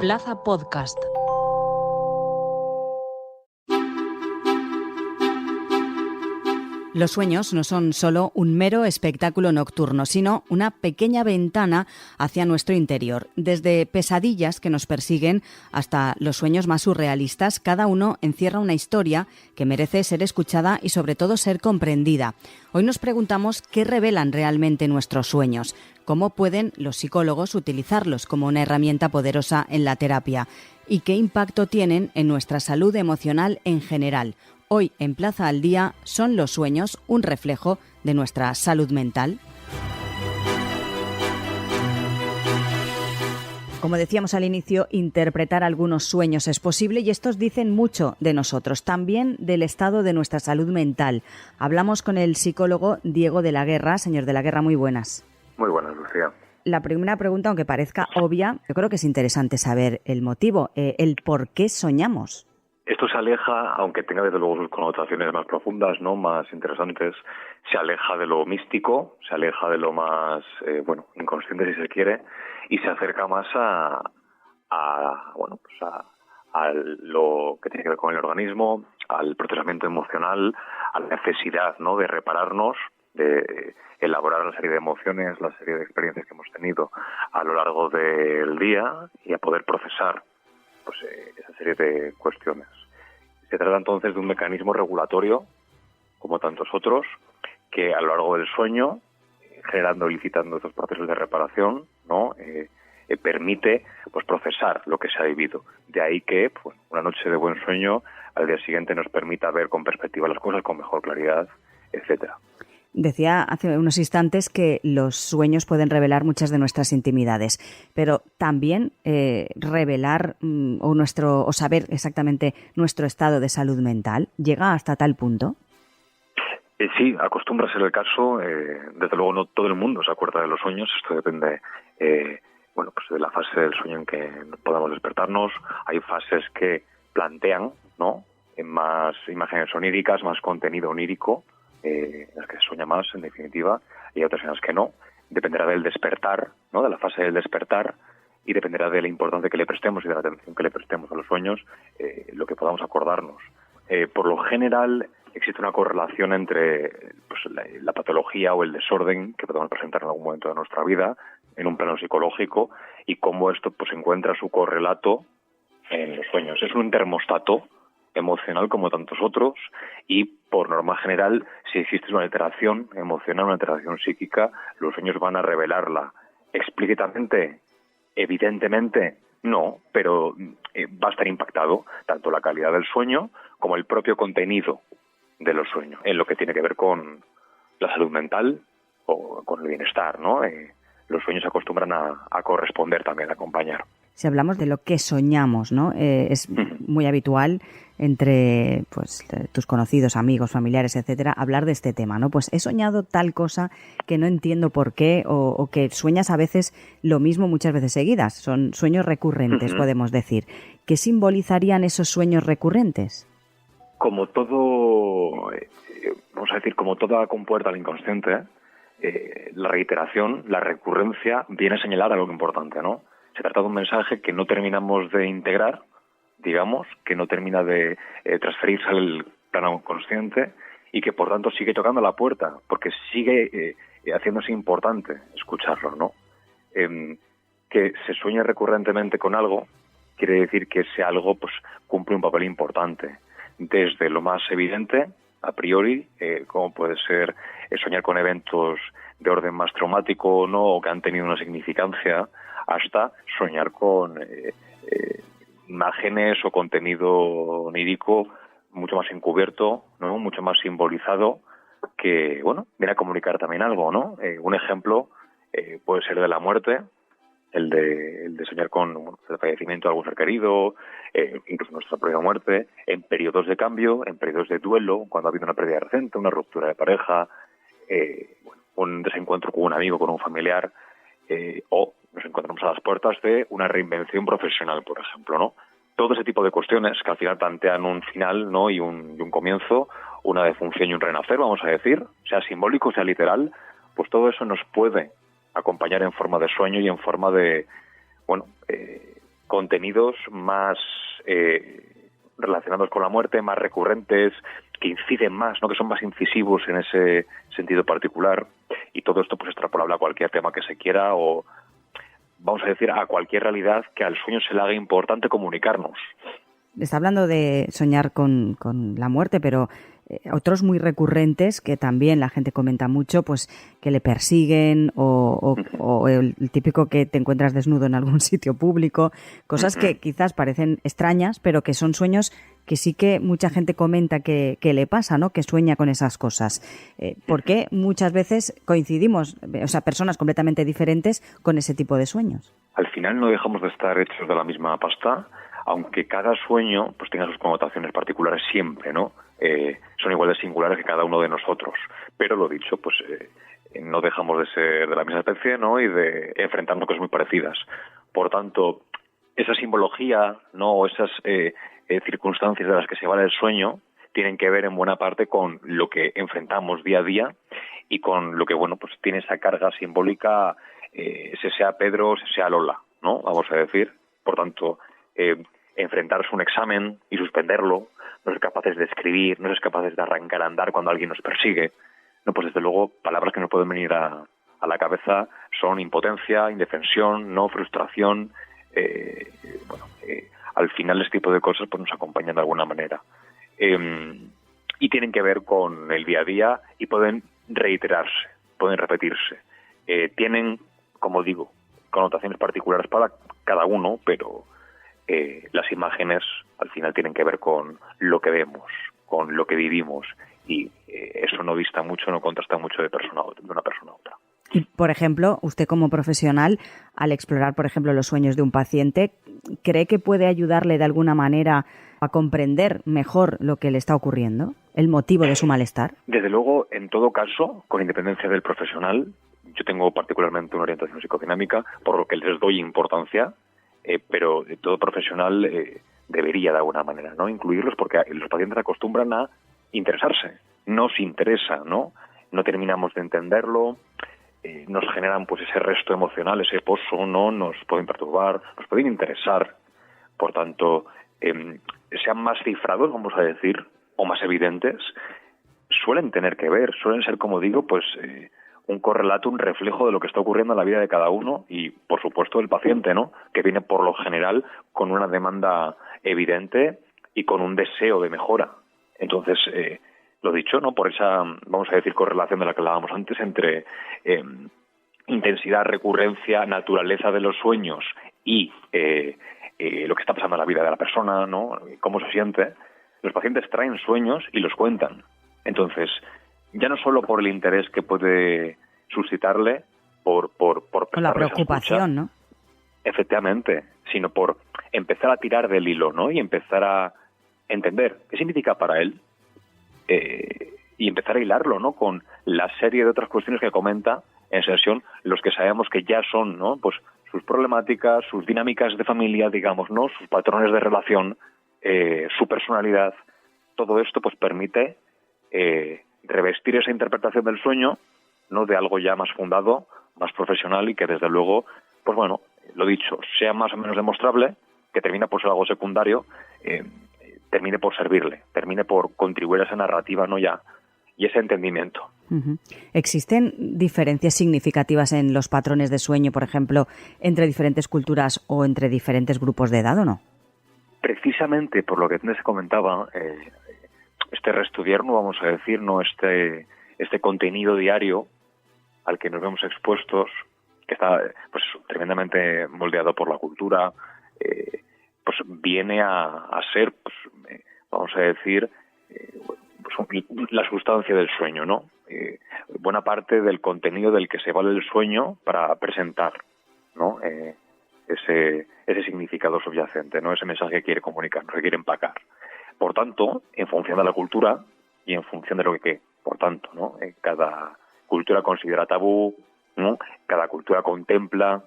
Plaza Podcast. Los sueños no son solo un mero espectáculo nocturno, sino una pequeña ventana hacia nuestro interior. Desde pesadillas que nos persiguen hasta los sueños más surrealistas, cada uno encierra una historia que merece ser escuchada y sobre todo ser comprendida. Hoy nos preguntamos qué revelan realmente nuestros sueños, cómo pueden los psicólogos utilizarlos como una herramienta poderosa en la terapia y qué impacto tienen en nuestra salud emocional en general. Hoy en Plaza al Día, ¿son los sueños un reflejo de nuestra salud mental? Como decíamos al inicio, interpretar algunos sueños es posible y estos dicen mucho de nosotros, también del estado de nuestra salud mental. Hablamos con el psicólogo Diego de la Guerra. Señor de la Guerra, muy buenas. Muy buenas, Lucía. La primera pregunta, aunque parezca obvia, yo creo que es interesante saber el motivo, el por qué soñamos. Esto se aleja, aunque tenga desde luego sus connotaciones más profundas, ¿no?, más interesantes, se aleja de lo místico, se aleja de lo más, inconsciente si se quiere, y se acerca más a lo que tiene que ver con el organismo, al procesamiento emocional, a la necesidad, ¿no?, de repararnos, de elaborar una serie de emociones, la serie de experiencias que hemos tenido a lo largo del día y a poder procesar esa serie de cuestiones. Se trata entonces de un mecanismo regulatorio, como tantos otros, que a lo largo del sueño, generando y licitando estos procesos de reparación, ¿no?, permite procesar lo que se ha vivido. De ahí que una noche de buen sueño al día siguiente nos permita ver con perspectiva las cosas, con mejor claridad, etcétera. Decía hace unos instantes que los sueños pueden revelar muchas de nuestras intimidades, pero también revelar o saber exactamente nuestro estado de salud mental. ¿Llega hasta tal punto? Sí, acostumbra a ser el caso. Desde luego no todo el mundo se acuerda de los sueños. Esto depende de la fase del sueño en que podamos despertarnos. Hay fases que plantean, ¿no?, en más imágenes oníricas, más contenido onírico, en las que se sueña más, en definitiva, y hay otras en las que no. Dependerá del despertar, ¿no?, de la fase del despertar, y dependerá de la importancia que le prestemos y de la atención que le prestemos a los sueños, lo que podamos acordarnos. Por lo general, existe una correlación entre la patología o el desorden que podemos presentar en algún momento de nuestra vida, en un plano psicológico, y cómo esto encuentra su correlato en los sueños. Es un termostato emocional como tantos otros, y por norma general, si existe una alteración emocional, una alteración psíquica, los sueños van a revelarla. ¿Explícitamente? Evidentemente no, pero va a estar impactado tanto la calidad del sueño como el propio contenido de los sueños, en lo que tiene que ver con la salud mental o con el bienestar, ¿no? Los sueños se acostumbran a corresponder también, a acompañar. Si hablamos de lo que soñamos, ¿no? Es muy habitual entre tus conocidos, amigos, familiares, etcétera, hablar de este tema, ¿no? Pues he soñado tal cosa que no entiendo por qué, o que sueñas a veces lo mismo muchas veces seguidas. Son sueños recurrentes, podemos decir. ¿Qué simbolizarían esos sueños recurrentes? Como todo, como toda compuerta al inconsciente, la reiteración, la recurrencia, viene a señalar algo importante, ¿no? Se trata de un mensaje que no terminamos de integrar, digamos, que no termina de transferirse al plano consciente y que, por tanto, sigue tocando la puerta, porque sigue haciéndose importante escucharlo, ¿no? Que se sueñe recurrentemente con algo quiere decir que ese algo cumple un papel importante, desde lo más evidente, a priori, como puede ser soñar con eventos de orden más traumático, ¿no?, o que han tenido una significancia, hasta soñar con imágenes o contenido onírico mucho más encubierto, ¿no?, mucho más simbolizado, que viene a comunicar también algo, ¿no? Un ejemplo puede ser de la muerte, el de soñar con el fallecimiento de algún ser querido, incluso nuestra propia muerte, en periodos de cambio, en periodos de duelo, cuando ha habido una pérdida reciente, una ruptura de pareja, un desencuentro con un amigo, con un familiar, o nos encontramos a las puertas de una reinvención profesional, por ejemplo, ¿no? Todo ese tipo de cuestiones que al final plantean un final, ¿no?, y un comienzo, una defunción y un renacer, vamos a decir, sea simbólico, sea literal, pues todo eso nos puede acompañar en forma de sueño y en forma de, contenidos más relacionados con la muerte, más recurrentes, que inciden más, ¿no? Que son más incisivos en ese sentido particular, y todo esto pues extrapolable a cualquier tema que se quiera, o vamos a decir a cualquier realidad que al sueño se le haga importante comunicarnos. Está hablando de soñar con la muerte, pero otros muy recurrentes que también la gente comenta mucho, pues que le persiguen o el típico que te encuentras desnudo en algún sitio público, cosas que quizás parecen extrañas, pero que son sueños que sí que mucha gente comenta que le pasa, ¿no? Que sueña con esas cosas. ¿Por qué muchas veces coincidimos, o sea, personas completamente diferentes con ese tipo de sueños? Al final no dejamos de estar hechos de la misma pasta, aunque cada sueño pues tenga sus connotaciones particulares siempre, ¿no? Son igual de singulares que cada uno de nosotros. Pero lo dicho, pues no dejamos de ser de la misma especie, ¿no? Y de enfrentarnos cosas muy parecidas. Por tanto, esa simbología, ¿no? O esas circunstancias de las que se vale el sueño tienen que ver en buena parte con lo que enfrentamos día a día y con lo que, bueno, pues tiene esa carga simbólica, se sea Pedro, se sea Lola, ¿no? Vamos a decir. Por tanto, enfrentarse a un examen y suspenderlo, no ser capaces de escribir, no ser capaces de arrancar a andar cuando alguien nos persigue, no, pues desde luego palabras que nos pueden venir a la cabeza son impotencia, indefensión, no frustración. Al final este tipo de cosas pues nos acompañan de alguna manera y tienen que ver con el día a día y pueden reiterarse, pueden repetirse, tienen, como digo, connotaciones particulares para cada uno, pero las imágenes al final tienen que ver con lo que vemos, con lo que vivimos, y eso no dista mucho, no contrasta mucho de una persona a otra. Y, por ejemplo, usted como profesional, al explorar, por ejemplo, los sueños de un paciente, ¿cree que puede ayudarle de alguna manera a comprender mejor lo que le está ocurriendo, el motivo de su malestar? Desde luego, en todo caso, con independencia del profesional, yo tengo particularmente una orientación psicodinámica, por lo que les doy importancia, pero todo profesional debería de alguna manera, ¿no?, incluirlos, porque los pacientes acostumbran a interesarse, nos interesa, ¿no? No terminamos de entenderlo, nos generan pues ese resto emocional, ese pozo, ¿no? Nos pueden perturbar, nos pueden interesar. Por tanto, sean más cifrados, vamos a decir, o más evidentes, suelen tener que ver, suelen ser, como digo, pues un correlato, un reflejo de lo que está ocurriendo en la vida de cada uno y, por supuesto, del paciente, ¿no?, que viene por lo general con una demanda evidente y con un deseo de mejora. Entonces, lo dicho, ¿no?, por esa, vamos a decir, correlación de la que hablábamos antes entre intensidad, recurrencia, naturaleza de los sueños y lo que está pasando en la vida de la persona, ¿no?, cómo se siente, los pacientes traen sueños y los cuentan. Entonces, ya no solo por el interés que puede suscitarle, por la preocupación, ¿no? Efectivamente, sino por empezar a tirar del hilo, ¿no?, y empezar a entender qué significa para él, y empezar a hilarlo, ¿no?, con la serie de otras cuestiones que comenta en sesión, los que sabemos que ya son, ¿no?, pues sus problemáticas, sus dinámicas de familia, digamos, ¿no?, sus patrones de relación, su personalidad. Todo esto pues permite revestir esa interpretación del sueño, ¿no?, de algo ya más fundado, más profesional, y que desde luego, pues bueno, lo dicho, sea más o menos demostrable, que termina por ser algo secundario, termine por servirle, termine por contribuir a esa narrativa, ¿no?, ya, y ese entendimiento. Uh-huh. ¿Existen diferencias significativas en los patrones de sueño, por ejemplo, entre diferentes culturas o entre diferentes grupos de edad, o no? Precisamente por lo que antes comentaba, este reestudiarnos, vamos a decir, ¿no?, este contenido diario al que nos vemos expuestos, que está pues tremendamente moldeado por la cultura, pues viene a ser, pues, vamos a decir, pues la sustancia del sueño, ¿no? Buena parte del contenido del que se vale el sueño para presentar, ¿no?, ese significado subyacente, ¿no?, ese mensaje que quiere comunicarnos, que quiere empacar. Por tanto, en función de la cultura y en función de lo que, por tanto, ¿no?, cada cultura considera tabú, ¿no?, cada cultura contempla,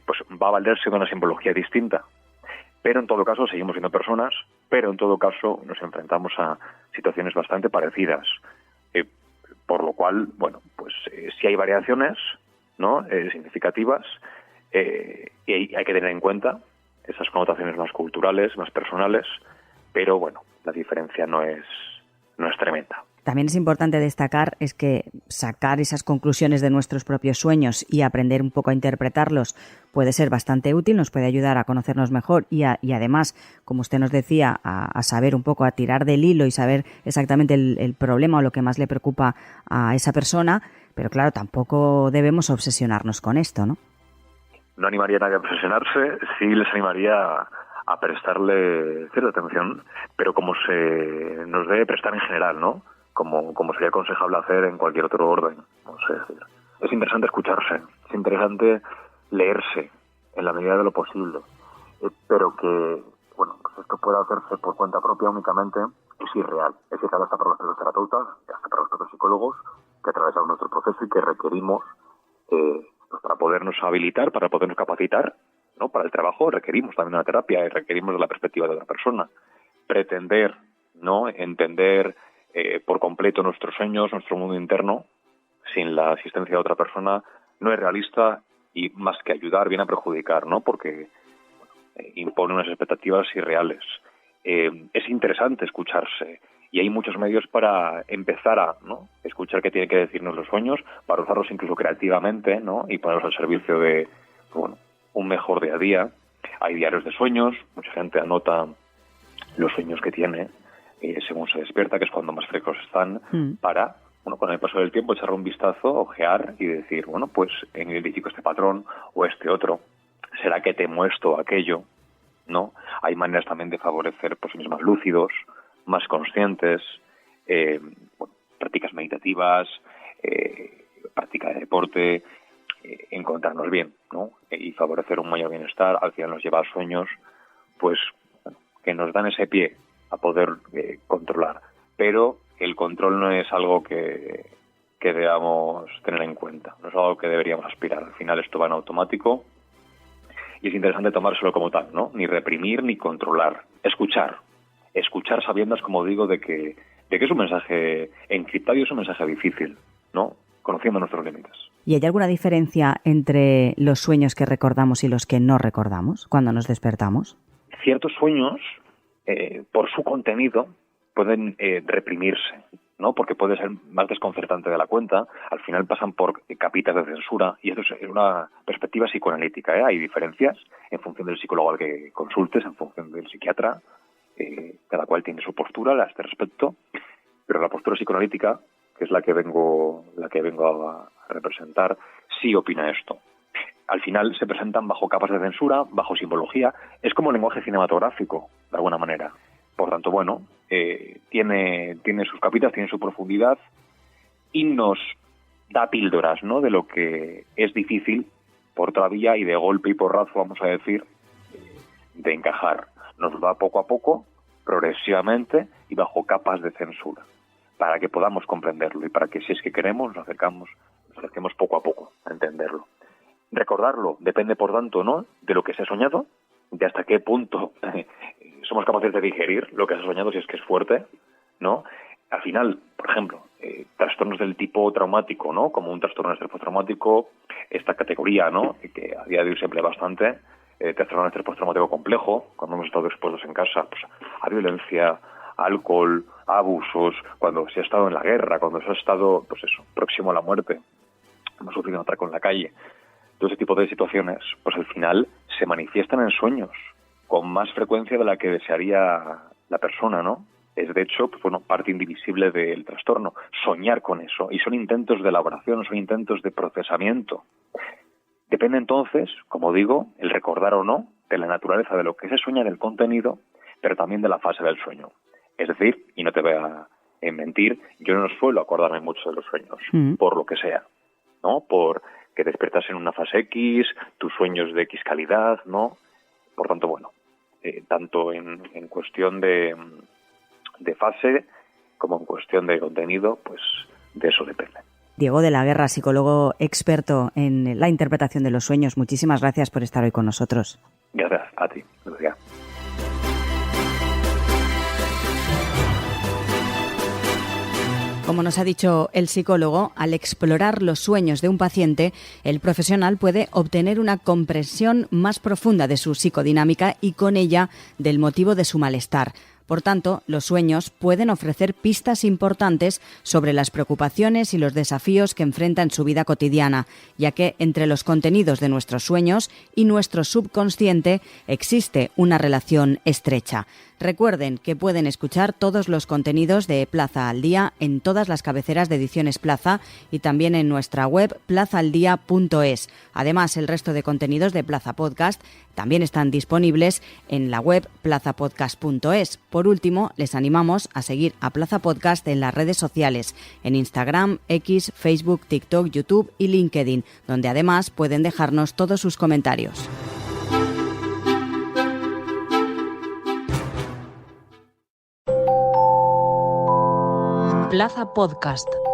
pues va a valerse de una simbología distinta. Pero en todo caso seguimos siendo personas, pero en todo caso nos enfrentamos a situaciones bastante parecidas. Por lo cual, bueno, pues sí hay variaciones, ¿no?, significativas, y hay que tener en cuenta esas connotaciones más culturales, más personales, pero bueno, la diferencia no es tremenda. También es importante destacar es que sacar esas conclusiones de nuestros propios sueños y aprender un poco a interpretarlos puede ser bastante útil, nos puede ayudar a conocernos mejor y además, como usted nos decía, a saber un poco, a tirar del hilo y saber exactamente el problema o lo que más le preocupa a esa persona, pero claro, tampoco debemos obsesionarnos con esto, ¿no? No animaría a nadie a obsesionarse, sí les animaría a prestarle cierta atención, pero como se nos debe prestar en general, ¿no? Como sería aconsejable hacer en cualquier otro orden. No sé, es interesante escucharse, es interesante leerse en la medida de lo posible, pero que, bueno, pues esto pueda hacerse por cuenta propia únicamente es irreal hasta para los propios terapeutas, hasta para los propios psicólogos que atravesamos nuestro proceso y que requerimos pues para podernos habilitar, para podernos capacitar, ¿no? Para el trabajo requerimos también una terapia y requerimos de la perspectiva de otra persona. Pretender, ¿no? Entender por completo nuestros sueños, nuestro mundo interno, sin la asistencia de otra persona, no es realista y más que ayudar viene a perjudicar, ¿no? Porque impone unas expectativas irreales. Es interesante escucharse y hay muchos medios para empezar a, ¿no? Escuchar qué tienen que decirnos los sueños, para usarlos incluso creativamente, ¿no? Y ponerlos al servicio de, bueno, un mejor día a día. Hay diarios de sueños, mucha gente anota los sueños que tiene según se despierta, que es cuando más frescos están, para, bueno, con el paso del tiempo echarle un vistazo, ojear y decir, bueno, pues identifico este patrón o este otro. ¿Será que temo esto o aquello? ¿No? Hay maneras también de favorecer pues más lúcidos, más conscientes, bueno, prácticas meditativas, práctica de deporte, encontrarnos bien, ¿no? Y favorecer un mayor bienestar, al final nos lleva a sueños, pues, bueno, que nos dan ese pie a poder controlar. Pero el control no es algo que debamos tener en cuenta, no es algo que deberíamos aspirar. Al final esto va en automático y es interesante tomárselo como tal, ¿no? Ni reprimir ni controlar. Escuchar sabiendas, como digo, de que es un mensaje encriptado y es un mensaje difícil, ¿no? Conociendo nuestros límites. ¿Y hay alguna diferencia entre los sueños que recordamos y los que no recordamos cuando nos despertamos? Ciertos sueños, por su contenido, pueden reprimirse, ¿no? Porque puede ser más desconcertante de la cuenta. Al final pasan por capitas de censura y esto es una perspectiva psicoanalítica, ¿eh? Hay diferencias en función del psicólogo al que consultes, en función del psiquiatra. Cada cual tiene su postura a este respecto, pero la postura psicoanalítica, que es la que vengo a representar, sí opina esto. Al final se presentan bajo capas de censura, bajo simbología. Es como el lenguaje cinematográfico, de alguna manera. Por tanto, bueno, tiene sus capitas, tiene su profundidad y nos da píldoras, ¿no? De lo que es difícil por otra vía y de golpe y porrazo, vamos a decir, de encajar. Nos va poco a poco, progresivamente y bajo capas de censura, para que podamos comprenderlo y para que, si es que queremos, nos acerquemos poco a poco a entenderlo. Recordarlo depende, por tanto, ¿no?, de lo que se ha soñado, de hasta qué punto somos capaces de digerir lo que se ha soñado, si es que es fuerte, ¿no? Al final, por ejemplo, trastornos del tipo traumático, ¿no?, como un trastorno de estrés postraumático, esta categoría, ¿no?, que a día de hoy se emplea bastante, trastorno de estrés postraumático complejo, cuando hemos estado expuestos en casa pues, a violencia, a alcohol, a abusos, cuando se ha estado en la guerra, cuando se ha estado, pues eso, próximo a la muerte, hemos sufrido un atraco en la calle. Todo ese tipo de situaciones, pues al final se manifiestan en sueños con más frecuencia de la que desearía la persona, ¿no? Es de hecho, pues bueno, parte indivisible del trastorno, soñar con eso. Y son intentos de elaboración, son intentos de procesamiento. Depende entonces, como digo, el recordar o no, de la naturaleza de lo que se sueña, del contenido, pero también de la fase del sueño. Es decir, y no te voy a mentir, yo no suelo acordarme mucho de los sueños, por lo que sea, ¿no? Por que despiertas en una fase X, tus sueños de X calidad, ¿no? Por tanto, bueno, tanto en cuestión de fase como en cuestión de contenido, pues de eso depende. Diego de la Guerra, psicólogo experto en la interpretación de los sueños, muchísimas gracias por estar hoy con nosotros. Gracias a ti, Lucía. Como Como nos ha dicho el psicólogo, al explorar los sueños de un paciente, el profesional puede obtener una comprensión más profunda de su psicodinámica y con ella del motivo de su malestar. Por tanto, los sueños pueden ofrecer pistas importantes sobre las preocupaciones y los desafíos que enfrenta en su vida cotidiana, ya que entre los contenidos de nuestros sueños y nuestro subconsciente existe una relación estrecha. Recuerden que pueden escuchar todos los contenidos de Plaza al Día en todas las cabeceras de Ediciones Plaza y también en nuestra web plazaaldia.es. Además, el resto de contenidos de Plaza Podcast también están disponibles en la web plazapodcast.es. Por último, les animamos a seguir a Plaza Podcast en las redes sociales, en Instagram, X, Facebook, TikTok, YouTube y LinkedIn, donde además pueden dejarnos todos sus comentarios. Plaza Podcast.